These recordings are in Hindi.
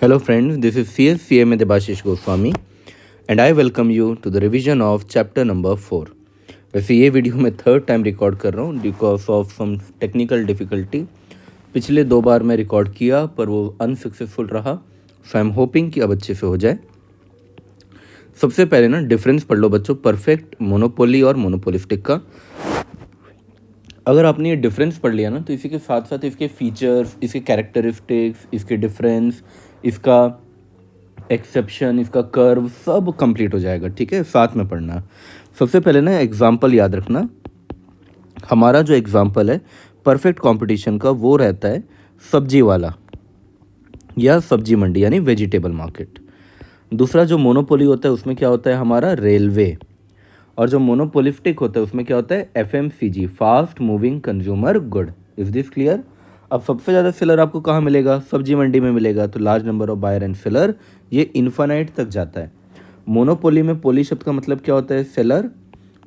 Hello friends, this is CSCMA Debashish Goswami and I welcome you to the revision of chapter number 4. वैसे ये वीडियो मैं थर्ड टाइम रिकॉर्ड कर रहा हूँ because of some technical difficulty. पिछले 2 बार मैं रिकॉर्ड किया पर वो अनसक्सेसफुल रहा. सो आई एम होपिंग कि अब अच्छे से हो जाए. सबसे पहले ना डिफरेंस पढ़ लो बच्चों, परफेक्ट, मोनोपोली और मोनोपोलिस्टिक का. अगर आपने ये डिफरेंस पढ़ लिया ना तो इसी के साथ साथ इसके फीचर्स, इसके कैरेक्टरिस्टिक्स, इसके डिफरेंस, इसका एक्सेप्शन, इसका कर्व सब कंप्लीट हो जाएगा. ठीक है, साथ में पढ़ना. सबसे पहले ना एग्जाम्पल याद रखना. हमारा जो एग्जाम्पल है परफेक्ट कंपटीशन का वो रहता है सब्जी वाला या सब्जी मंडी यानी वेजिटेबल मार्केट. दूसरा जो मोनोपोली होता है उसमें क्या होता है हमारा रेलवे. और जो मोनोपोलिस्टिक होता है उसमें क्या होता है FMCG, fast moving consumer good. Is this clear? अब सबसे ज़्यादा सेलर आपको कहाँ मिलेगा? सब्जी मंडी में मिलेगा. तो large number of buyer and seller, ये इन्फानाइट तक जाता है. मोनोपोली में पोली शब्द का मतलब क्या होता है? सेलर.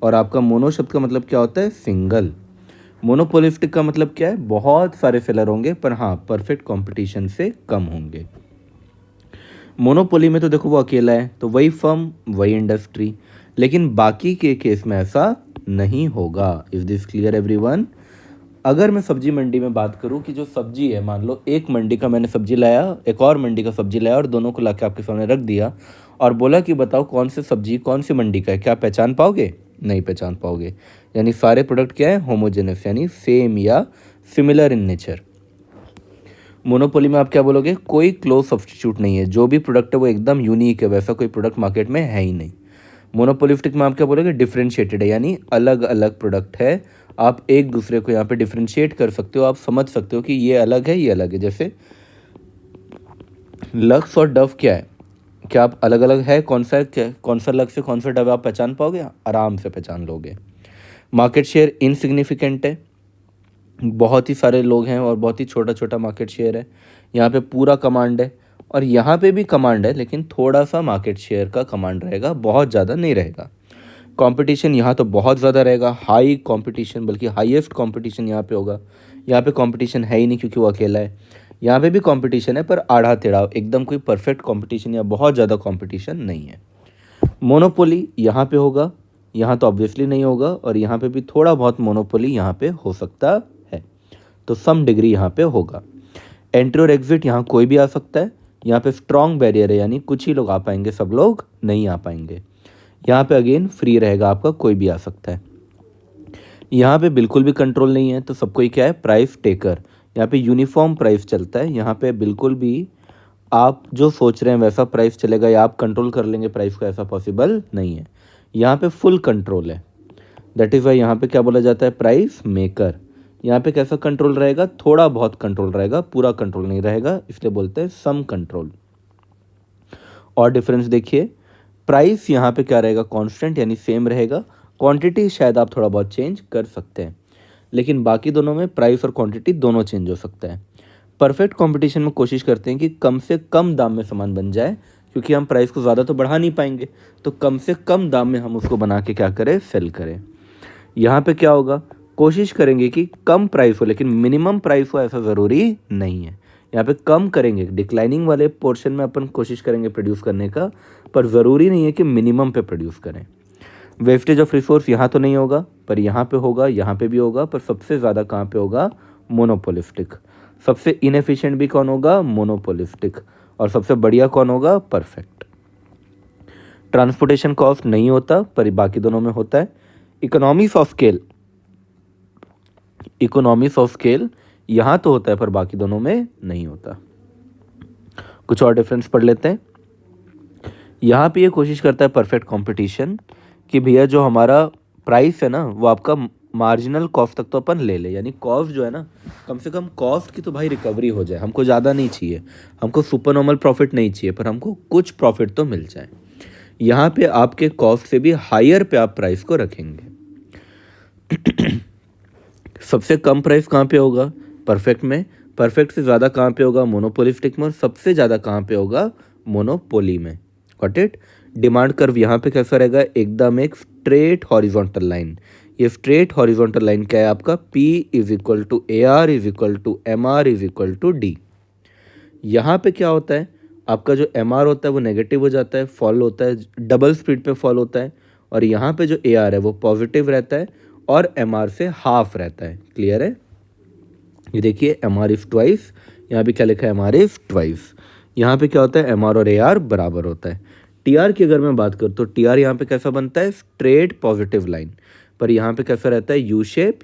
और आपका मोनो शब्द का मतलब क्या होता है? सिंगल. मोनोपोलिस्टिक का मतलब क्या है? बहुत सारे सेलर होंगे पर हाँ परफेक्ट कॉम्पिटिशन से कम होंगे. मोनोपोली में तो देखो वो अकेला है तो वही फर्म वही इंडस्ट्री, लेकिन बाकी के केस में ऐसा नहीं होगा. Is this clear everyone? अगर मैं सब्जी मंडी में बात करूं कि जो सब्जी है, मान लो एक मंडी का मैंने सब्जी लाया, एक और मंडी का सब्जी लाया और दोनों को लाके आपके सामने रख दिया और बोला कि बताओ कौन सी सब्जी कौन सी मंडी का है, क्या पहचान पाओगे? नहीं पहचान पाओगे. यानी सारे प्रोडक्ट क्या है? होमोजेनस यानी सेम या सिमिलर इन नेचर. मोनोपोली में आप क्या बोलोगे? कोई क्लोज सब्स्टिट्यूट नहीं है. जो भी प्रोडक्ट है वो एकदम यूनिक है, वैसा कोई प्रोडक्ट मार्केट में है ही नहीं. मोनोपोलिस्टिक में आप क्या बोलोगे? डिफरेंशिएटेड है यानी अलग अलग प्रोडक्ट है. आप एक दूसरे को यहाँ पे डिफरेंशिएट कर सकते हो. आप समझ सकते हो कि ये अलग है, ये अलग है. जैसे लक्स और डव क्या है? क्या आप अलग अलग है? कौन सा लक्स से कौन सा डव आप पहचान पाओगे? आराम से पहचान लोगे. मार्केट शेयर इनसिग्निफिकेंट है. बहुत ही सारे लोग हैं और बहुत ही छोटा छोटा मार्केट शेयर है. यहाँ पे पूरा कमांड है और यहाँ पे भी कमांड है, लेकिन थोड़ा सा मार्केट शेयर का कमांड रहेगा, बहुत ज़्यादा नहीं रहेगा. कंपटीशन यहाँ तो बहुत ज़्यादा रहेगा, हाई कंपटीशन, बल्कि हाईएस्ट कंपटीशन यहाँ पे होगा. यहाँ पे कंपटीशन है ही नहीं क्योंकि वो अकेला है. यहाँ पे भी कंपटीशन है पर आधा टेढ़ा, एकदम कोई परफेक्ट कंपटीशन या बहुत ज़्यादा कंपटीशन नहीं है. मोनोपोली यहाँ पे होगा, यहाँ तो ऑब्वियसली नहीं होगा, और यहाँ पे भी थोड़ा बहुत मोनोपोली यहाँ पे हो सकता है. तो सम डिग्री यहाँ पे होगा. एंट्री और एग्जिट यहाँ कोई भी आ सकता है. यहाँ पे स्ट्रॉन्ग बैरियर है यानी कुछ ही लोग आ पाएंगे, सब लोग नहीं आ पाएंगे. यहाँ पे अगेन फ्री रहेगा, आपका कोई भी आ सकता है. यहाँ पे बिल्कुल भी कंट्रोल नहीं है तो सबको ही क्या है? Price taker. यहाँ पे यूनिफॉर्म प्राइस चलता है. यहाँ पे बिल्कुल भी आप जो सोच रहे हैं वैसा प्राइस चलेगा या आप कंट्रोल कर लेंगे प्राइस को, ऐसा पॉसिबल नहीं है. यहाँ पे फुल कंट्रोल है. दैट इज़ वाई यहाँ पे क्या बोला जाता है? Price maker. यहाँ पे कैसा कंट्रोल रहेगा? थोड़ा बहुत कंट्रोल रहेगा, पूरा कंट्रोल नहीं रहेगा, इसलिए बोलते हैं सम कंट्रोल. और डिफरेंस देखिए, प्राइस यहाँ पे क्या रहेगा? कांस्टेंट यानी सेम रहेगा. क्वांटिटी शायद आप थोड़ा बहुत चेंज कर सकते हैं, लेकिन बाकी दोनों में प्राइस और क्वांटिटी दोनों चेंज हो सकता है. परफेक्ट कंपटीशन में कोशिश करते हैं कि कम से कम दाम में सामान बन जाए, क्योंकि हम प्राइस को ज़्यादा तो बढ़ा नहीं पाएंगे, तो कम से कम दाम में हम उसको बना के क्या करें? सेल करें. यहाँ पे क्या होगा? कोशिश करेंगे कि कम प्राइस हो, लेकिन मिनिमम प्राइस हो ऐसा ज़रूरी नहीं है. यहाँ पे कम करेंगे, डिक्लाइनिंग वाले पोर्शन में अपन कोशिश करेंगे प्रोड्यूस करने का, पर ज़रूरी नहीं है कि मिनिमम पे प्रोड्यूस करें. वेस्टेज ऑफ रिसोर्स यहाँ तो नहीं होगा, पर यहाँ पे होगा, यहाँ पे भी होगा, पर सबसे ज़्यादा कहाँ पे होगा? मोनोपोलिस्टिक. सबसे इनएफिशिएंट भी कौन होगा? मोनोपोलिस्टिक. और सबसे बढ़िया कौन होगा? परफेक्ट. ट्रांसपोर्टेशन कॉस्ट नहीं होता पर बाकी दोनों में होता है. इकोनॉमीज ऑफ स्केल यहाँ तो होता है पर बाकी दोनों में नहीं होता. कुछ और डिफरेंस पढ़ लेते हैं. यहाँ पे ये कोशिश करता है परफेक्ट कंपटीशन कि भैया जो हमारा प्राइस है ना वो आपका मार्जिनल कॉस्ट तक तो अपन ले ले, यानी कॉस्ट जो है ना, कम से कम कॉस्ट की तो भाई रिकवरी हो जाए. हमको ज़्यादा नहीं चाहिए, हमको सुपर नॉर्मल प्रॉफिट नहीं चाहिए, पर हमको कुछ प्रॉफिट तो मिल जाए. यहाँ पे आपके कॉस्ट से भी हायर पे आप प्राइस को रखेंगे. सबसे कम प्राइस कहाँ पे होगा? परफेक्ट में. परफेक्ट से ज़्यादा कहाँ पे होगा? मोनोपोलिस्टिक में. और सबसे ज़्यादा कहाँ पे होगा? मोनोपोली में. Got it? डिमांड कर्व यहाँ पे कैसा रहेगा? एकदम एक स्ट्रेट हॉरिजॉन्टल लाइन. ये स्ट्रेट हॉरिजॉन्टल लाइन क्या है आपका? P is equal to AR is equal to MR is equal to D. यहाँ पे क्या होता है? आपका जो MR होता है वो नेगेटिव हो जाता है, फॉल होता है, डबल स्पीड पे फॉल होता है। और यहाँ पे जो AR है वो पॉजिटिव रहता है और MR से हाफ रहता है। क्लियर है? ये देखिए MR इज ट्वाइस, यहाँ पे क्या लिखा है MR इज ट्वाइस। यहाँ पे क्या होता है MR और AR बराबर होता है। TR की अगर मैं बात करूँ तो TR यहाँ पे कैसा बनता है, स्ट्रेट पॉजिटिव लाइन, पर यहाँ पे कैसा रहता है U shape.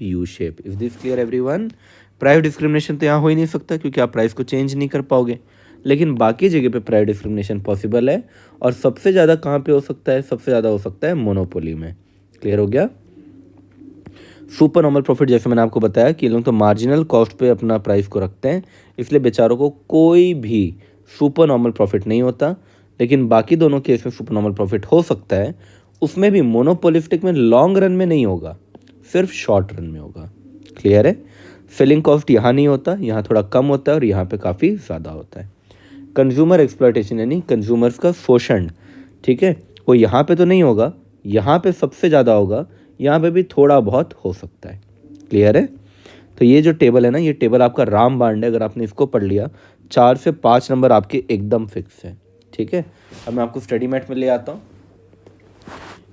Is this clear everyone? Price discrimination तो यहाँ हो ही नहीं सकता क्योंकि आप प्राइस को चेंज नहीं कर पाओगे, लेकिन बाकी जगह पे प्राइस डिस्क्रिमिनेशन पॉसिबल है। और सबसे ज़्यादा कहाँ पे हो सकता है, सबसे ज़्यादा हो सकता है मोनोपोली में। क्लियर हो गया? सुपर नॉर्मल प्रॉफिट जैसे मैंने आपको बताया कि लोग तो मार्जिनल कॉस्ट पे अपना प्राइस को रखते हैं, इसलिए बेचारों को कोई भी सुपर नॉर्मल प्रॉफिट नहीं होता। लेकिन बाकी दोनों केस में सुपर नॉर्मल प्रॉफिट हो सकता है, उसमें भी मोनोपोलिस्टिक में लॉन्ग रन में नहीं होगा, सिर्फ शॉर्ट रन में होगा। क्लियर है? सेलिंग कॉस्ट यहाँ नहीं होता, यहाँ थोड़ा कम होता है और यहाँ पे काफ़ी ज़्यादा होता है। कंज्यूमर एक्सप्लॉयटेशन यानी कंज्यूमर्स का शोषण, ठीक है, वो यहाँ पे तो नहीं होगा, यहाँ पे सबसे ज़्यादा होगा, यहाँ पे भी थोड़ा बहुत हो सकता है। क्लियर है? तो ये जो टेबल है ना, ये टेबल आपका रामबाण है। अगर आपने इसको पढ़ लिया, 4 से 5 नंबर आपके एकदम फिक्स है। ठीक है, अब मैं आपको स्टडी मैट में ले आता हूँ।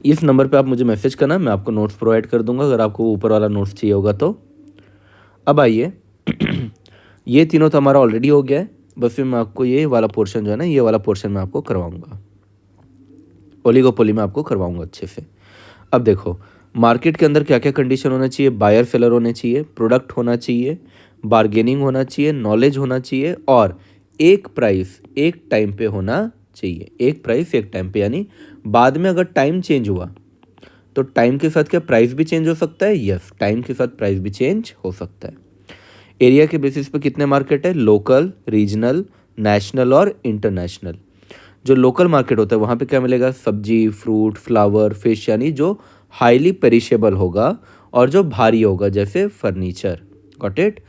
इस नंबर पे आप मुझे मैसेज करना, मैं आपको नोट्स प्रोवाइड कर दूंगा अगर आपको ऊपर वाला नोट्स चाहिए होगा तो। अब आइए ये तीनों तो हमारा ऑलरेडी हो गया है, बस फिर मैं आपको ये वाला पोर्शन जो है ना, ये वाला पोर्शन मैं आपको करवाऊंगा, ओलिगोपोली में आपको करवाऊंगा अच्छे से। अब देखो मार्केट के अंदर क्या क्या कंडीशन होना चाहिए, बायर सेलर होने चाहिए, प्रोडक्ट होना चाहिए, बार्गेनिंग होना चाहिए, नॉलेज होना चाहिए, और एक प्राइस एक टाइम पे होना चाहिए। एक प्राइस एक टाइम पे, यानी बाद में अगर टाइम चेंज हुआ तो टाइम के साथ क्या प्राइस भी चेंज हो सकता है? यस, टाइम के साथ प्राइस भी चेंज हो सकता है। एरिया के बेसिस पे कितने मार्केट है? लोकल, रीजनल, नेशनल और इंटरनेशनल। जो लोकल मार्केट होता है वहाँ पे क्या मिलेगा? सब्जी, फ्रूट, फ्लावर, फिश, यानी जो हाईली पेरिशेबल होगा और जो भारी होगा जैसे फर्नीचर। Got it?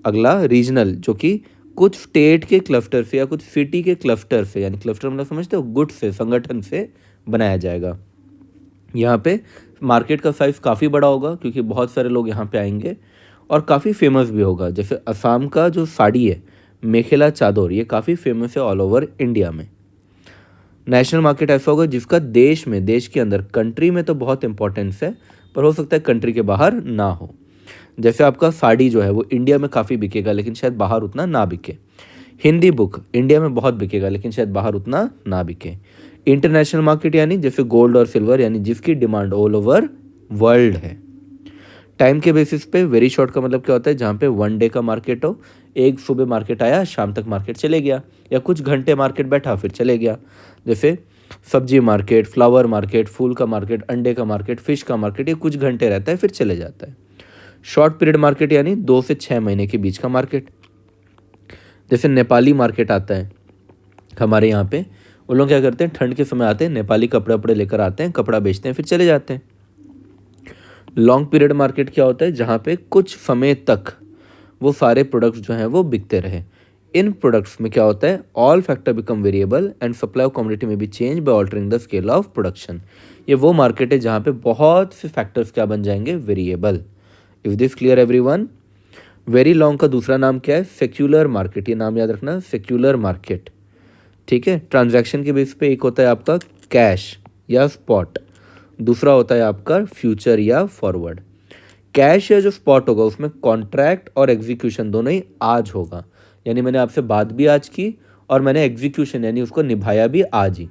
अगला रीजनल, जो कि कुछ स्टेट के क्लस्टर से या कुछ सिटी के क्लस्टर से, यानी क्लस्टर मतलब समझते हो, गुट से, संगठन से बनाया जाएगा। यहाँ पे मार्केट का साइज़ काफ़ी बड़ा होगा क्योंकि बहुत सारे लोग यहाँ पे आएंगे, और काफ़ी फेमस भी होगा। जैसे असम का जो साड़ी है, मेखेला चादर, ये काफ़ी फेमस है ऑल ओवर इंडिया में। नेशनल मार्केट ऐसा होगा जिसका देश में, देश के अंदर, कंट्री में तो बहुत इंपॉर्टेंस है, पर हो सकता है कंट्री के बाहर ना हो। जैसे आपका साड़ी जो है वो इंडिया में काफ़ी बिकेगा लेकिन शायद बाहर उतना ना बिके। हिंदी बुक इंडिया में बहुत बिकेगा लेकिन शायद बाहर उतना ना बिके। इंटरनेशनल मार्केट यानी जैसे गोल्ड और सिल्वर, यानी जिसकी डिमांड ऑल ओवर वर्ल्ड है। टाइम के बेसिस पे वेरी शॉर्ट का मतलब क्या होता है? जहाँ पे 1 डे का मार्केट हो, एक सुबह मार्केट आया, शाम तक मार्केट चले गया, या कुछ घंटे मार्केट बैठा फिर चले गया। जैसे सब्जी मार्केट, फ्लावर मार्केट, फूल का मार्केट, अंडे का मार्केट, फिश का मार्केट, ये कुछ घंटे रहता है फिर चले जाता है। शॉर्ट पीरियड मार्केट यानी 2 से 6 महीने के बीच का मार्केट। जैसे नेपाली मार्केट आता है हमारे यहाँ पे, उन लोग क्या करते हैं, ठंड के समय आते हैं, नेपाली कपड़े वपड़े लेकर आते हैं, कपड़ा बेचते हैं, फिर चले जाते हैं। लॉन्ग पीरियड मार्केट क्या होता है? जहाँ पे कुछ समय तक वो सारे प्रोडक्ट्स जो हैं वो बिकते रहे। इन प्रोडक्ट्स में क्या होता है? All factor become variable and supply of commodity में be change by altering the scale of production. ये वो मार्केट है जहाँ पे बहुत से फैक्टर्स क्या बन जाएंगे? Variable. Is this clear everyone? Very long का दूसरा नाम क्या है? Secular market. ये नाम याद रखना, सेक्युलर मार्केट। ठीक है, ट्रांजैक्शन के बेस पे एक होता है आपका कैश या स्पॉट, दूसरा होता है आपका फ्यूचर या फॉरवर्ड। कैश या जो स्पॉट होगा उसमें कॉन्ट्रैक्ट और एग्जीक्यूशन दोनों ही आज होगा, यानी मैंने आपसे बात भी आज की और मैंने एग्जीक्यूशन यानी उसको निभाया भी आज ही।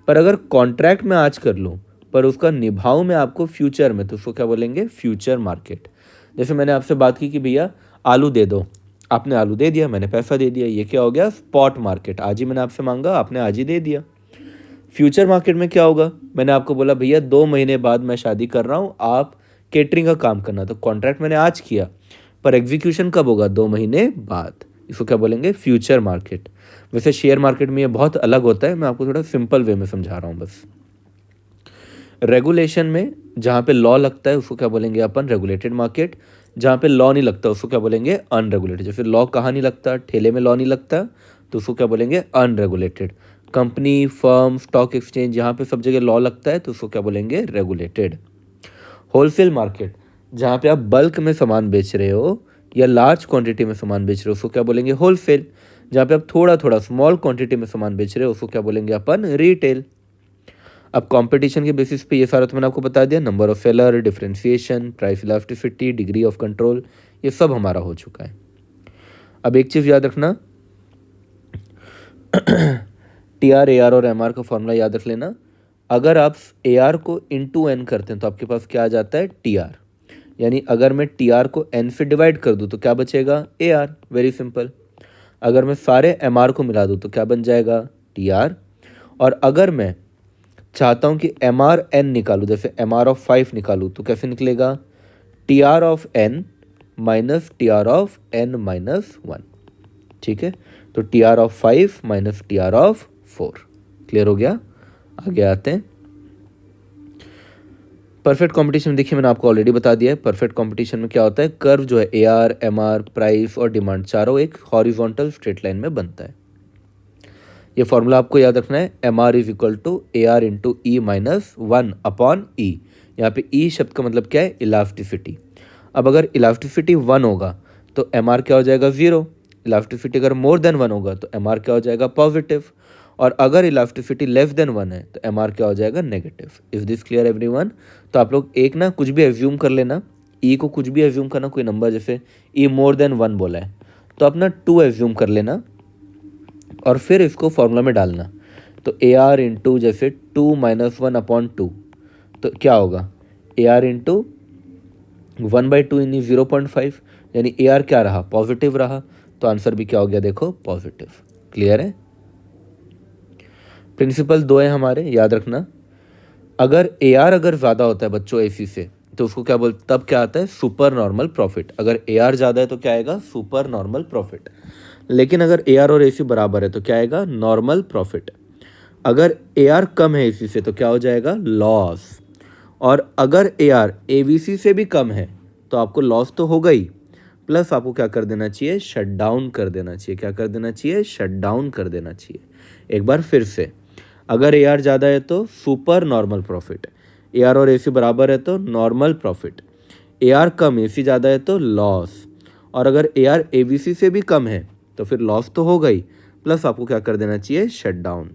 पर अगर कॉन्ट्रैक्ट में आज कर लूँ पर उसका निभाऊँ मैं आपको फ्यूचर में, तो उसको क्या बोलेंगे? Future market. जैसे मैंने आपसे बात की कि भैया आलू दे दो, आपने आलू दे दिया, मैंने पैसा दे दिया, ये क्या हो गया? Spot market. आज ही मैंने आपसे मांगा, आपने आज ही दे दिया। फ्यूचर मार्केट में क्या होगा? मैंने आपको बोला भैया 2 महीने बाद मैं शादी कर रहा हूँ, आप केटरिंग का काम करना, तो कॉन्ट्रैक्ट मैंने आज किया पर एग्जीक्यूशन कब होगा? 2 महीने बाद। इसको क्या बोलेंगे? Future market. वैसे शेयर मार्केट में ये बहुत अलग होता है, मैं आपको थोड़ा सिंपल वे में समझा रहा हूँ बस। रेगुलेशन में जहाँ पे लॉ लगता है उसको क्या बोलेंगे अपन? Regulated market. जहाँ पे लॉ नहीं लगता उसको क्या बोलेंगे? अनरेगुलेटेड। जैसे लॉ कहाँ नहीं लगता? ठेले में लॉ नहीं लगता, तो उसको क्या बोलेंगे? Unregulated. Company, firm, stock exchange, यहाँ पे सब जगह लॉ लगता है तो उसको क्या बोलेंगे? रेगुलेटेड। होलसेल मार्केट, जहाँ पे आप बल्क में सामान बेच रहे हो या लार्ज क्वांटिटी में सामान बेच रहे हो उसको क्या बोलेंगे? होलसेल। जहाँ पे आप थोड़ा थोड़ा स्मॉल क्वांटिटी में सामान बेच रहे हो उसको क्या बोलेंगे अपन, रिटेल। अब कंपटीशन के बेसिस पे ये सारा तो मैंने आपको बता दिया, number of seller, differentiation, price elasticity, degree of control, ये सब हमारा हो चुका है। अब एक चीज़ याद रखना, टी आर, ए आर और एम आर का फॉर्मूला याद रख लेना। अगर आप ए आर को इंटू एन करते हैं तो आपके पास क्या आ जाता है, टी आर। यानी अगर मैं टी आर को एन से डिवाइड कर दूँ तो क्या बचेगा, ए आर। Very simple. अगर मैं सारे एम आर को मिला दूँ तो क्या बन जाएगा, टी आर। और अगर मैं चाहता हूँ कि एम आर एन निकालूँ, जैसे एम आर ऑफ 5 निकालूँ, तो कैसे निकलेगा, T R of N minus T R of N minus 1। ठीक है, तो T R of 5 minus T R of 4। Clear हो गया। आगे आते हैं परफेक्ट कंपटीशन में। देखिए मैंने आपको ऑलरेडी बता दिया है, परफेक्ट कंपटीशन में क्या होता है, कर्व जो है A R, M R, price और डिमांड चारों एक हॉरिजॉन्टल स्ट्रेट लाइन में बनता है। ये फॉर्मूला आपको याद रखना है, M R is equal to A R into E minus 1 upon E. यहाँ पे ई शब्द का मतलब क्या है, इलास्टिसिटी। अब अगर इलास्टिसिटी 1 होगा तो एम आर क्या हो जाएगा, 0। इलास्टिसिटी अगर मोर देन 1 होगा तो एम आर क्या हो जाएगा, पॉजिटिव। और अगर इलास्टिसिटी लेस देन 1 है तो एम आर क्या हो जाएगा, negative. Is this clear everyone. तो आप लोग एक ना कुछ भी एज्यूम कर लेना, ई को कुछ भी एज्यूम करना, कोई नंबर, जैसे ई मोर देन 1 बोला है तो अपना 2 एज्यूम कर लेना और फिर इसको फॉर्मूला में डालना। तो ए आर इंटू जैसे 2 माइनस 1 अपॉन 2, तो क्या होगा, ए आर इंटू 1/2 यानी 0.5, यानी ए आर क्या रहा, पॉजिटिव रहा। तो आंसर भी क्या हो गया, देखो पॉजिटिव। क्लियर है। प्रिंसिपल 2 है हमारे, याद रखना। अगर ए आर अगर ज़्यादा होता है बच्चों ए सी से तो उसको क्या बोलते, तब क्या आता है, सुपर नॉर्मल प्रॉफिट। अगर ए आर ज़्यादा है तो क्या आएगा, सुपर नॉर्मल प्रॉफिट। लेकिन अगर ए आर और ए सी बराबर है तो क्या आएगा, नॉर्मल प्रॉफिट। अगर ए आर कम है ए सी से तो क्या हो जाएगा, लॉस। और अगर ए आर ए वी सी से भी कम है तो आपको लॉस तो होगा ही, प्लस आपको क्या कर देना चाहिए, शट डाउन कर देना चाहिए। क्या कर देना चाहिए, शट डाउन कर देना चाहिए। एक बार फिर से, अगर ए आर ज़्यादा है तो super normal profit, A R और ए सी बराबर है तो नॉर्मल प्रॉफिट, ए आर कम ए सी ज़्यादा है तो लॉस, और अगर ए आर ए वी सी से भी कम है तो फिर लॉस तो होगा ही, प्लस आपको क्या कर देना चाहिए, शट डाउन।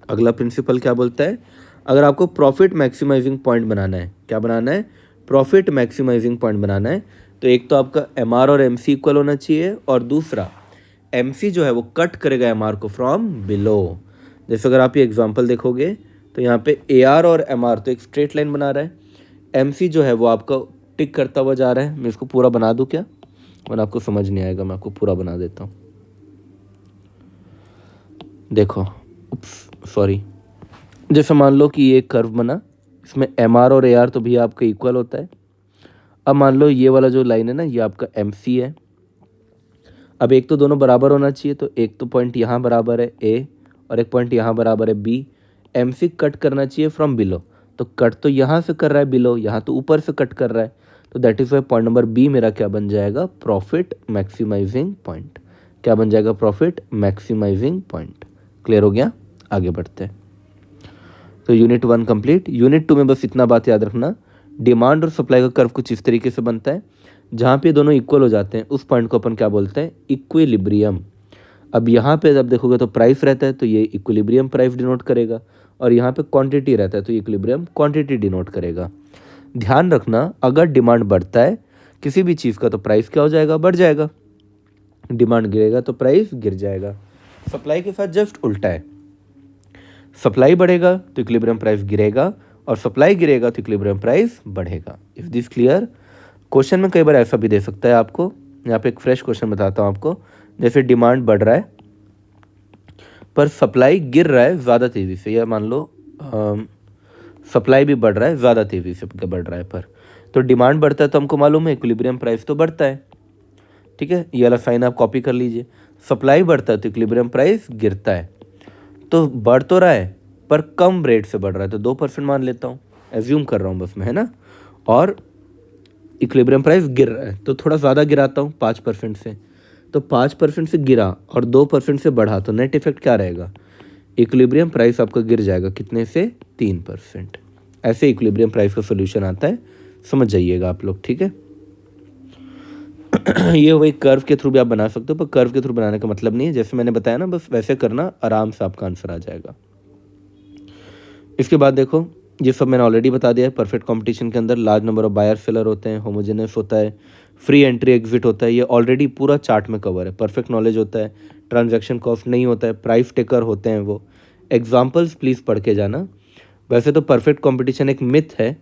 अगला प्रिंसिपल क्या बोलता है, अगर आपको प्रॉफिट मैक्सिमाइजिंग पॉइंट बनाना है, क्या बनाना है, प्रॉफिट मैक्सिमाइजिंग पॉइंट बनाना है, तो एक तो आपका एम आर और एम सी इक्वल होना चाहिए, और दूसरा एम सी जो है वो कट करेगा एम आर को फ्रॉम बिलो। जैसे अगर आप ये एग्जांपल देखोगे तो यहाँ पे ए आर और एम आर तो एक स्ट्रेट लाइन बना रहा है, एम सी जो है वो आपका टिक करता हुआ जा रहा है। मैं इसको पूरा बना दूँ क्या, वरना आपको समझ नहीं आएगा, मैं आपको पूरा बना देता हूँ। देखो, सॉरी, जैसे मान लो कि ये कर्व बना, इसमें एम आर और ए आर तो भी आपका इक्वल होता है। अब मान लो ये वाला जो लाइन है ना, ये आपका एम सी है। अब एक तो दोनों बराबर होना चाहिए, तो एक तो पॉइंट यहाँ बराबर है ए और एक पॉइंट यहाँ बराबर है बी। एम सी कट करना चाहिए फ्रॉम बिलो, तो कट तो यहाँ से कर रहा है बिलो, यहाँ तो ऊपर से कट कर रहा है, तो that is why point number B मेरा क्या बन जाएगा, प्रॉफिट मैक्सिमाइजिंग पॉइंट। क्या बन जाएगा, प्रॉफिट मैक्सिमाइजिंग पॉइंट। क्लियर हो गया। आगे बढ़ते हैं। तो यूनिट 1 कंप्लीट। यूनिट 2 में बस इतना बात याद रखना, डिमांड और सप्लाई का कर्व कुछ इस तरीके से बनता है, जहाँ पे दोनों इक्वल हो जाते हैं उस पॉइंट को अपन क्या बोलते हैं, इक्विलिब्रियम। अब यहाँ पे जब देखोगे तो प्राइस रहता है तो ये इक्विलिब्रियम प्राइस डिनोट करेगा, और यहाँ पे क्वांटिटी रहता है तो इक्विलिब्रियम क्वांटिटी डिनोट करेगा। ध्यान रखना, अगर डिमांड बढ़ता है किसी भी चीज़ का तो प्राइस क्या हो जाएगा, बढ़ जाएगा। डिमांड गिरेगा तो प्राइस गिर जाएगा। सप्लाई के साथ जस्ट उल्टा है, सप्लाई बढ़ेगा तो इक्विलिब्रियम प्राइस गिरेगा, और सप्लाई गिरेगा तो इक्विलिब्रियम प्राइस बढ़ेगा। If this clear. क्वेश्चन में कई बार ऐसा भी दे सकता है आपको, यहाँ पे एक फ्रेश क्वेश्चन बताता हूँ आपको। जैसे डिमांड बढ़ रहा है पर सप्लाई गिर रहा है ज़्यादा तेज़ी से, या मान लो सप्लाई भी बढ़ रहा है ज़्यादा तेज़ी से बढ़ रहा है, पर तो डिमांड बढ़ता है तो हमको मालूम है इक्विलिब्रियम प्राइस तो बढ़ता है। ठीक है, ये वाला साइन आप कॉपी कर लीजिए। सप्लाई बढ़ता है तो इक्विलिब्रियम प्राइस गिरता है, तो बढ़ तो रहा है पर कम रेट से बढ़ रहा है, तो 2% मान लेता हूँ, एज्यूम कर रहा हूँ बस मैं, है ना। और इक्विलिब्रियम प्राइस गिर रहा है तो थोड़ा ज़्यादा गिराता हूँ 5% से, तो 5% से गिरा और 2% से बढ़ा, तो नेट इफेक्ट क्या रहेगा, इक्विलिब्रियम प्राइस आपका गिर जाएगा कितने से, 3%। ऐसे इक्विलिब्रियम प्राइस का सोल्यूशन आता है, समझ जाइएगा आप लोग। ठीक है। ये वही कर्व के थ्रू भी आप बना सकते हो, पर कर्व के थ्रू बनाने का मतलब नहीं है, जैसे मैंने बताया ना, बस वैसे करना, आराम से आपका आंसर आ जाएगा। इसके बाद देखो, ये सब मैंने ऑलरेडी बता दिया है। परफेक्ट कंपटीशन के अंदर large number of buyer seller होते हैं, होमोजेनस होता है, फ्री एंट्री एग्जिट होता है, ये ऑलरेडी पूरा चार्ट में कवर है। परफेक्ट नॉलेज होता है, ट्रांजैक्शन कॉस्ट नहीं होता है, प्राइस टेकर होते हैं वो। एग्जाम्पल्स प्लीज़ पढ़ के जाना। वैसे तो परफेक्ट कंपटीशन एक मिथ है,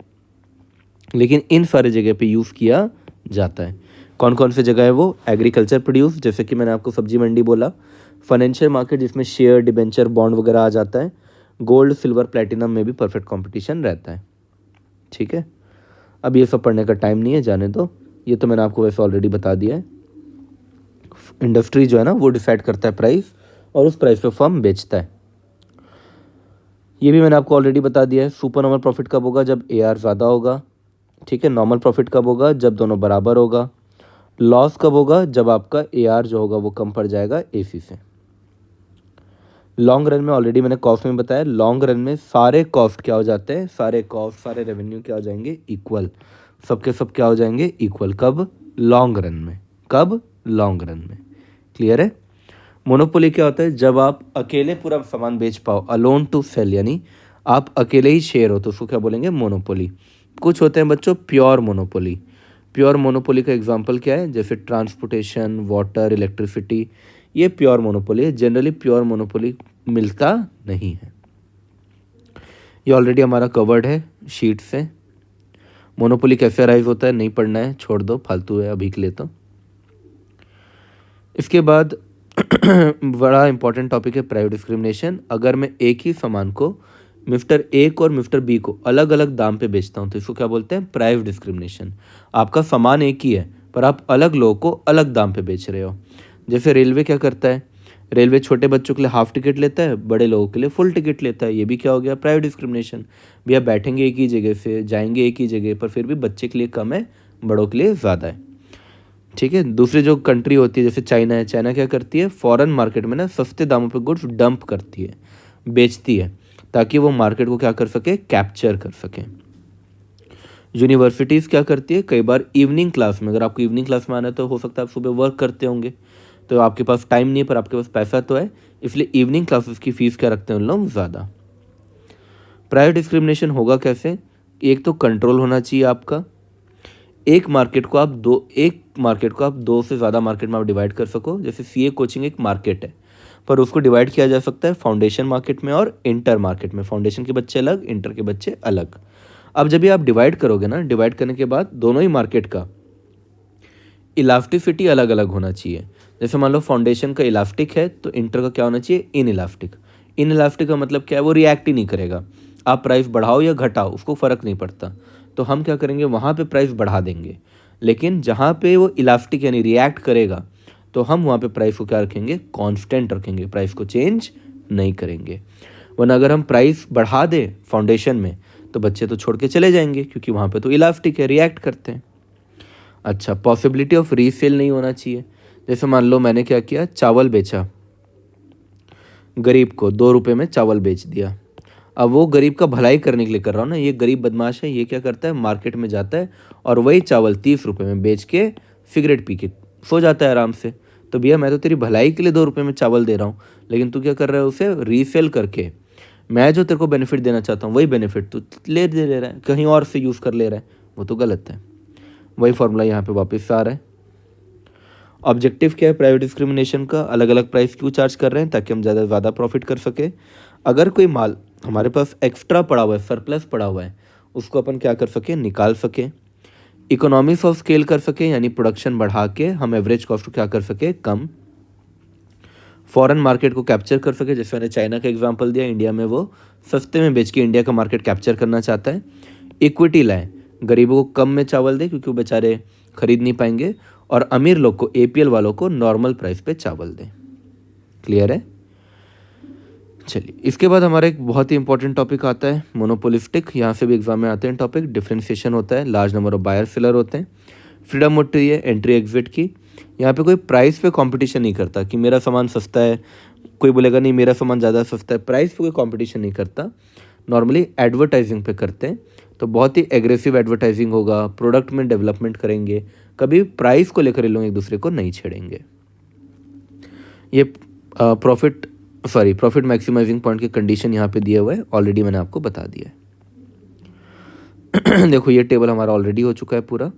लेकिन इन सारे जगह पे यूज़ किया जाता है। कौन कौन से जगह है वो? एग्रीकल्चर प्रोड्यूस, जैसे कि मैंने आपको सब्जी मंडी बोला। फाइनेंशियल मार्केट, जिसमें शेयर, डिबेंचर, बॉन्ड वगैरह आ जाता है। गोल्ड, सिल्वर, प्लेटिनम में भी परफेक्ट कंपटीशन रहता है। ठीक है, अब ये सब पढ़ने का टाइम नहीं है, जाने दो। ये तो मैंने आपको वैसे ऑलरेडी बता दिया है। इंडस्ट्री जो है ना, वो डिसाइड करता है प्राइस, और उस प्राइस पे फर्म बेचता है। ये भी मैंने आपको ऑलरेडी बता दिया है। सुपर नॉर्मल प्रॉफिट कब होगा? जब AR ज़्यादा होगा। ठीक है, नॉर्मल प्रॉफिट कब होगा? जब दोनों बराबर होगा। लॉस कब होगा? जब आपका AR जो होगा वो कम पड़ जाएगा AC से। लॉन्ग रन में ऑलरेडी मैंने कॉस्ट में बताया, लॉन्ग रन में सारे कॉस्ट क्या हो जाते हैं? सारे कॉस्ट, सारे रेवेन्यू क्या हो जाएंगे? इक्वल। सबके सब क्या हो जाएंगे? इक्वल। कब? लॉन्ग रन में। कब? लॉन्ग रन में। क्लियर है? मोनोपोली क्या होता है? जब आप अकेले पूरा सामान बेच पाओ, अलोन टू सेल, यानी आप अकेले ही शेयर हो, तो उसको क्या बोलेंगे? मोनोपोली। कुछ होते हैं बच्चों प्योर मोनोपोली। प्योर मोनोपोली का एग्जांपल क्या है? जैसे ट्रांसपोर्टेशन, वाटर, इलेक्ट्रिसिटी, ये प्योर मोनोपोली है। जनरली प्योर मोनोपोली मिलता नहीं है। ये ऑलरेडी हमारा कवर्ड है शीट से। मोनोपोली कैसे अराइज होता है नहीं पढ़ना है, छोड़ दो, फालतू है अभी के लिए तो। इसके बाद बड़ा इंपॉर्टेंट टॉपिक है प्राइस डिस्क्रिमिनेशन। अगर मैं एक ही सामान को मिस्टर ए को और मिस्टर बी को अलग अलग दाम पे बेचता हूँ, तो इसको क्या बोलते हैं? Price discrimination. आपका सामान एक ही है, पर आप अलग लोगों को अलग दाम पे बेच रहे हो। जैसे रेलवे क्या करता है? रेलवे छोटे बच्चों के लिए हाफ टिकट लेता है, बड़े लोगों के लिए फुल टिकट लेता है। ये भी क्या हो गया? Price discrimination. भैया बैठेंगे एक ही जगह से, जाएंगे एक ही जगह, पर फिर भी बच्चे के लिए कम है, बड़ों के लिए ज़्यादा है। ठीक है, दूसरी जो कंट्री होती है जैसे चाइना है, चाइना क्या करती है? फॉरेन मार्केट में ना सस्ते दामों पे गुड्स डंप करती है, बेचती है, ताकि वो मार्केट को क्या कर सके? कैप्चर कर सके। यूनिवर्सिटीज़ क्या करती है? कई बार इवनिंग क्लास में, अगर आपको इवनिंग क्लास में आना है तो हो सकता है आप सुबह वर्क करते होंगे, तो आपके पास टाइम नहीं है, पर आपके पास पैसा तो है, इसलिए इवनिंग क्लासेस की फ़ीस क्या रखते हैं उन लोग? ज़्यादा। प्राइस डिस्क्रिमिनेशन होगा कैसे? एक तो कंट्रोल होना चाहिए आपका। एक मार्केट को आप दो से ज़्यादा मार्केट में आप डिवाइड कर सको। जैसे CA कोचिंग एक मार्केट है, पर उसको डिवाइड किया जा सकता है फाउंडेशन मार्केट में और इंटर मार्केट में। फाउंडेशन के बच्चे अलग, इंटर के बच्चे अलग। अब जब ये आप डिवाइड करोगे ना, डिवाइड करने के बाद दोनों ही मार्केट का इलास्टिसिटी अलग अलग होना चाहिए। जैसे मान लो फाउंडेशन का इलास्टिक है, तो इंटर का क्या होना चाहिए? In elastic. इन इलास्टिक का मतलब क्या है? वो रिएक्ट ही नहीं करेगा, आप प्राइस बढ़ाओ या घटाओ उसको फ़र्क नहीं पड़ता। तो हम क्या करेंगे? वहाँ पे प्राइस बढ़ा देंगे। लेकिन जहाँ पे वो इलास्टिक यानी रिएक्ट करेगा, तो हम वहाँ पे प्राइस को क्या रखेंगे? कांस्टेंट रखेंगे, प्राइस को चेंज नहीं करेंगे। वरना अगर हम प्राइस बढ़ा दें फाउंडेशन में, तो बच्चे तो छोड़ के चले जाएंगे, क्योंकि वहाँ पे तो इलास्टिक है, रिएक्ट करते हैं। अच्छा, पॉसिबिलिटी ऑफ रीसेल नहीं होना चाहिए। जैसे मान लो मैंने क्या किया? चावल बेचा, गरीब को 2 रुपये में चावल बेच दिया। अब वो गरीब का भलाई करने के लिए कर रहा हूँ ना, ये गरीब बदमाश है, ये क्या करता है? मार्केट में जाता है और वही चावल 30 रुपये में बेच के सिगरेट पी के सो जाता है आराम से। तो भैया मैं तो तेरी भलाई के लिए 2 रुपये में चावल दे रहा हूँ, लेकिन तू क्या कर रहा है? उसे रीसेल करके मैं जो तेरे को बेनिफिट देना चाहता हूँ वही बेनिफिट तू ले रहा है, कहीं और से यूज़ कर ले रहा है, वो तो गलत है। वही फॉर्मूला यहाँ पे वापस से आ रहा है। ऑब्जेक्टिव क्या है प्राइस डिस्क्रिमिनेशन का? अलग अलग प्राइस क्यों चार्ज कर रहे हैं? ताकि हम ज़्यादा प्रॉफिट कर सके। अगर कोई माल हमारे पास एक्स्ट्रा पड़ा हुआ है, सरप्लस पड़ा हुआ है, उसको अपन क्या कर सके? निकाल सके। इकोनॉमिक्स ऑफ स्केल कर सके, यानी प्रोडक्शन बढ़ा के हम एवरेज कॉस्ट को क्या कर सके? कम। फॉरेन मार्केट को कैप्चर कर सके, जैसे मैंने चाइना का एग्जांपल दिया, इंडिया में वो सस्ते में बेच के इंडिया का मार्केट कैप्चर करना चाहता है। इक्विटी लाए, गरीबों को कम में चावल दे क्योंकि वो बेचारे खरीद नहीं पाएंगे, और अमीर लोग को, APL वालों को नॉर्मल प्राइस पे चावल दें। क्लियर है? चलिए, इसके बाद हमारा एक बहुत ही इंपॉर्टेंट टॉपिक आता है मोनोपोलिस्टिक। यहाँ से भी एग्जाम में आते हैं टॉपिक। डिफरेंशिएशन होता है, large number of buyer seller होते हैं, फ्रीडम होती है एंट्री एग्जिट की। यहाँ पे कोई प्राइस पे कंपटीशन नहीं करता कि मेरा सामान सस्ता है, कोई बोलेगा नहीं मेरा सामान ज़्यादा सस्ता है, प्राइस पे कोई कंपटीशन नहीं करता। नॉर्मली एडवर्टाइजिंग पे करते हैं, तो बहुत ही एग्रेसिव एडवर्टाइजिंग होगा, प्रोडक्ट में डेवलपमेंट करेंगे, कभी प्राइस को लेकर ये लोग एक दूसरे को नहीं छेड़ेंगे। ये प्रॉफिट मैक्सिमाइजिंग पॉइंट के कंडीशन यहाँ पे दिए हुए हैं, ऑलरेडी मैंने आपको बता दिया है। देखो ये टेबल हमारा ऑलरेडी हो चुका है पूरा।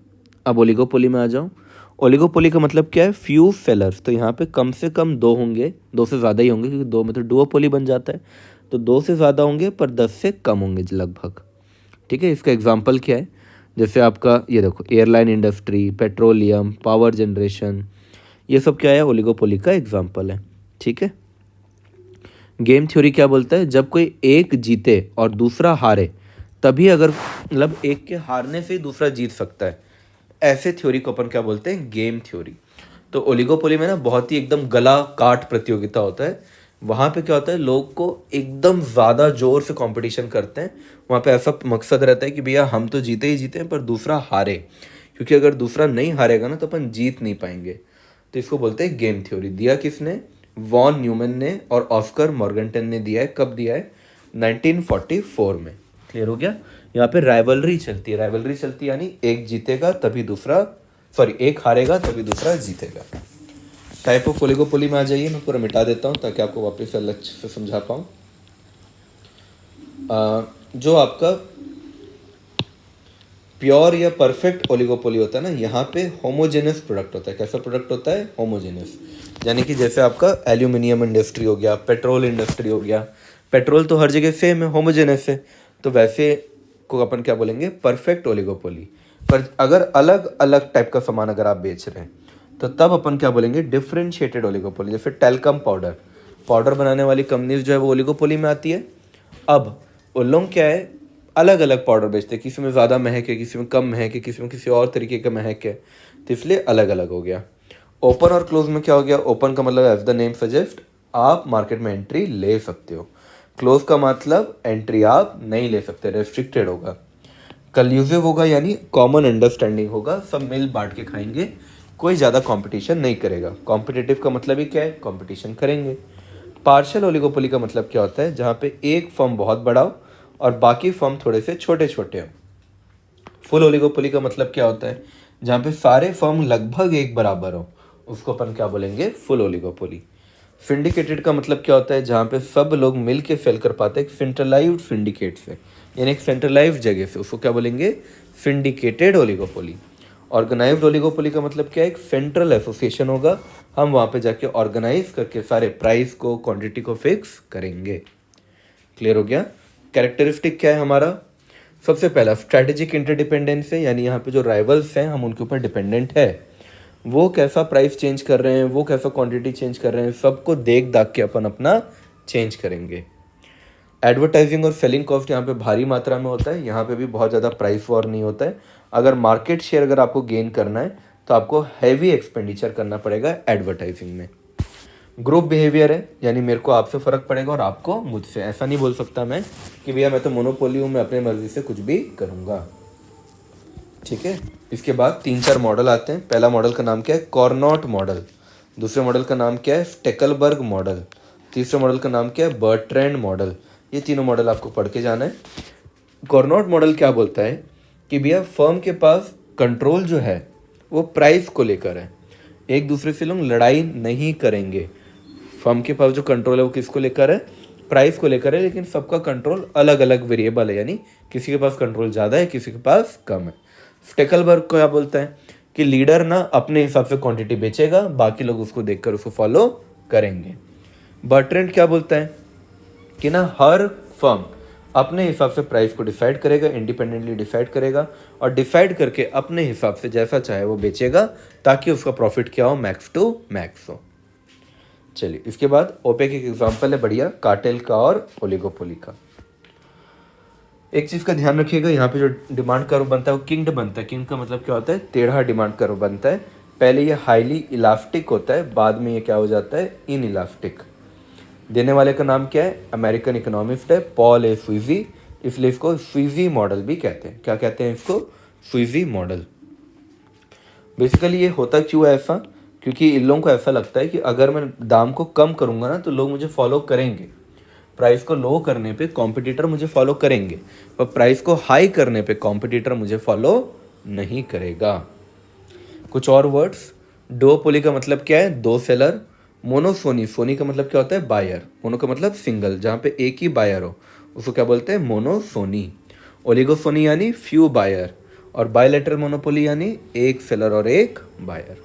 अब ओलिगोपोली में आ जाओ। ओलिगोपोली का मतलब क्या है? Few sellers. तो यहाँ पे कम से कम 2 होंगे, 2 से ज़्यादा ही होंगे, क्योंकि 2 में तो डुओपोली बन जाता है। तो 2 से ज़्यादा होंगे पर 10 से कम होंगे लगभग। ठीक है, इसका एग्जाम्पल क्या है? जैसे आपका ये देखो, airline industry, petroleum, power generation, ये सब क्या है? ओलिगोपोली का एग्जाम्पल है। ठीक है। गेम थ्योरी क्या बोलता है? जब कोई एक जीते और दूसरा हारे, तभी अगर मतलब एक के हारने से ही दूसरा जीत सकता है, ऐसे थ्योरी को अपन क्या बोलते हैं? Game theory. तो ओलिगोपोली में ना बहुत ही एकदम गला काट प्रतियोगिता होता है। वहाँ पे क्या होता है? लोग को एकदम ज़्यादा जोर से कंपटीशन करते हैं। वहाँ पे ऐसा मकसद रहता है कि भैया हम तो जीते ही जीते हैं पर दूसरा हारे, क्योंकि अगर दूसरा नहीं हारेगा ना तो अपन जीत नहीं पाएंगे। तो इसको बोलते हैं गेम थ्योरी। दिया किसने? वॉन न्यूमैन ने और ऑस्कर मॉर्गनटन ने दिया है। कब दिया है? 1944 में। क्लियर हो गया? यहाँ पे राइवलरी चलती है। राइवलरी चलती है यानी एक जीतेगा तभी दूसरा, एक हारेगा तभी दूसरा जीतेगा। टाइप ऑफ ओलिगोपोली में आ जाइए। मैं पूरा मिटा देता हूँ ताकि आपको वापस से अच्छे से समझा पाऊँ। जो आपका प्योर या परफेक्ट ओलिगोपोली होता है ना, यहाँ पे होमोजेनस प्रोडक्ट होता है। कैसा प्रोडक्ट होता है? होमोजेनस। यानी कि जैसे आपका एल्यूमिनियम इंडस्ट्री हो गया, पेट्रोल इंडस्ट्री हो गया। पेट्रोल तो हर जगह सेम है, होमोजेनस है। तो वैसे को अपन क्या बोलेंगे? Perfect oligopoly. पर अगर अलग अलग टाइप का सामान अगर आप बेच रहे हैं तो तब अपन क्या बोलेंगे? Differentiated oligopoly. जैसे टेलकम पाउडर बनाने वाली कंपनीज जो है वो ओलिगोपोली में आती है। अब उन लोग क्या है? अलग अलग पाउडर बेचते हैं, किसी में ज़्यादा महक है, किसी में कम महक है, किसी में किसी और तरीके का महक है, तो इसलिए अलग अलग हो गया। ओपन और क्लोज में क्या हो गया? ओपन का मतलब एज द नेम सजेस्ट, आप मार्केट में एंट्री ले सकते हो। क्लोज का मतलब एंट्री आप नहीं ले सकते, रेस्ट्रिक्टेड होगा। कल्यूसिव होगा यानी कॉमन अंडरस्टैंडिंग होगा, सब मिल बांट के खाएंगे, कोई ज़्यादा कंपटीशन नहीं करेगा। कॉम्पिटिटिव का मतलब ही क्या है? कंपटीशन करेंगे। पार्शियल ओलिगोपोली का मतलब क्या होता है? जहाँ पे एक फर्म बहुत बड़ा हो और बाकी फर्म थोड़े से छोटे छोटे हो। फुल ओलिगोपोली का मतलब क्या होता है? जहाँ पे सारे फर्म लगभग एक बराबर हो, उसको अपन क्या बोलेंगे? Full oligopoly. सिंडिकेटेड का मतलब क्या होता है? जहाँ पे सब लोग मिल के सेल कर पाते हैं, एक सेंट्रलाइज्ड सिंडिकेट से, यानी एक सेंट्रलाइज्ड जगह से, उसको क्या बोलेंगे? Syndicated oligopoly. ऑर्गेनाइज्ड ओलिगोपोली का मतलब क्या है? एक सेंट्रल एसोसिएशन होगा, हम वहाँ पे जाके ऑर्गेनाइज करके सारे प्राइस को, क्वांटिटी को फिक्स करेंगे। क्लियर हो गया? कैरेक्टरिस्टिक क्या है हमारा? सबसे पहला स्ट्रैटेजिक इंटरडिपेंडेंस है, यानी यहाँ पे जो राइवल्स हैं हम उनके ऊपर डिपेंडेंट है। वो कैसा प्राइस चेंज कर रहे हैं, वो कैसा क्वांटिटी चेंज कर रहे हैं, सबको देख दाख के अपन अपना चेंज करेंगे। एडवर्टाइजिंग और सेलिंग कॉस्ट यहाँ पे भारी मात्रा में होता है। यहाँ पे भी बहुत ज़्यादा प्राइस वॉर नहीं होता है। अगर मार्केट शेयर अगर आपको गेन करना है तो आपको हैवी एक्सपेंडिचर करना पड़ेगा एडवर्टाइजिंग में। ग्रुप बिहेवियर है, यानी मेरे को आपसे फ़र्क पड़ेगा और आपको मुझसे। ऐसा नहीं बोल सकता मैं कि भैया मैं तो मोनोपोली हूँ, मैं अपनी मर्जी से कुछ भी करूँगा। ठीक है। इसके बाद 3-4 मॉडल आते हैं। पहला मॉडल का नाम क्या है? Cournot model. दूसरे मॉडल का नाम क्या है? स्टेकलबर्ग मॉडल। तीसरे मॉडल का नाम क्या है? Bertrand model. ये तीनों मॉडल आपको पढ़ के जाना है। कॉर्नॉट मॉडल क्या बोलता है कि भैया फर्म के पास कंट्रोल जो है वो प्राइस को लेकर है, एक दूसरे से लोग लड़ाई नहीं करेंगे। फर्म के पास जो कंट्रोल है वो किसको लेकर है? प्राइस को लेकर है, लेकिन सबका कंट्रोल अलग अलग वेरिएबल है, यानी किसी के पास कंट्रोल ज़्यादा है, किसी के पास कम है। स्टेकलबर्ग को क्या बोलता है कि लीडर ना अपने हिसाब से क्वांटिटी बेचेगा, बाकी लोग उसको देखकर उसको फॉलो करेंगे। बर्ट्रैंड क्या बोलता है कि ना हर फर्म अपने हिसाब से प्राइस को डिसाइड करेगा, इंडिपेंडेंटली डिसाइड करेगा, और डिसाइड करके अपने हिसाब से जैसा चाहे वो बेचेगा, ताकि उसका प्रॉफिट क्या हो? मैक्स टू मैक्स हो। चलिए, इसके बाद ओपेक एक एग्जांपल है बढ़िया, कार्टेल का और ओलिगोपोली का। एक चीज़ का ध्यान रखिएगा, यहाँ पे जो डिमांड कर्व बनता है वो किंग्ड बनता है। किंग का मतलब क्या होता है? टेढ़ा डिमांड कर्व बनता है। पहले ये हाईली इलास्टिक होता है, बाद में ये क्या हो जाता है? In elastic. देने वाले का नाम क्या है? अमेरिकन इकोनॉमिस्ट है, पॉल ए स्वीजी, इसलिए इसको स्वीजी मॉडल भी कहते हैं। क्या कहते हैं इसको? स्वीजी मॉडल। बेसिकली ये होता क्यों है ऐसा? क्योंकि इन लोगों को ऐसा लगता है कि अगर मैं दाम को कम करूँगा ना तो लोग मुझे फॉलो करेंगे, प्राइस को लो करने पे कॉम्पिटिटर मुझे फॉलो करेंगे, पर प्राइस को हाई करने पे कॉम्पिटिटर मुझे फॉलो नहीं करेगा। कुछ और वर्ड्स, डुओपोली का मतलब क्या है, दो सेलर। मोनोफोनी, फोनी का मतलब क्या होता है, बायर। मोनो का मतलब सिंगल, जहाँ पे एक ही बायर हो उसको क्या बोलते हैं, मोनोफोनी। ओलिगोफोनी यानी फ्यू बायर, और बायलैटरल मोनोपोली यानी एक सेलर और एक बायर।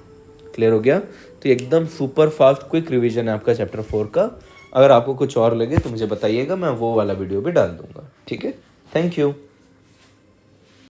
क्लियर हो गया? तो ये एकदम सुपर फास्ट क्विक रिवीजन है आपका चैप्टर 4 का। अगर आपको कुछ और लगे तो मुझे बताइएगा, मैं वो वाला वीडियो भी डाल दूंगा। ठीक है, थैंक यू।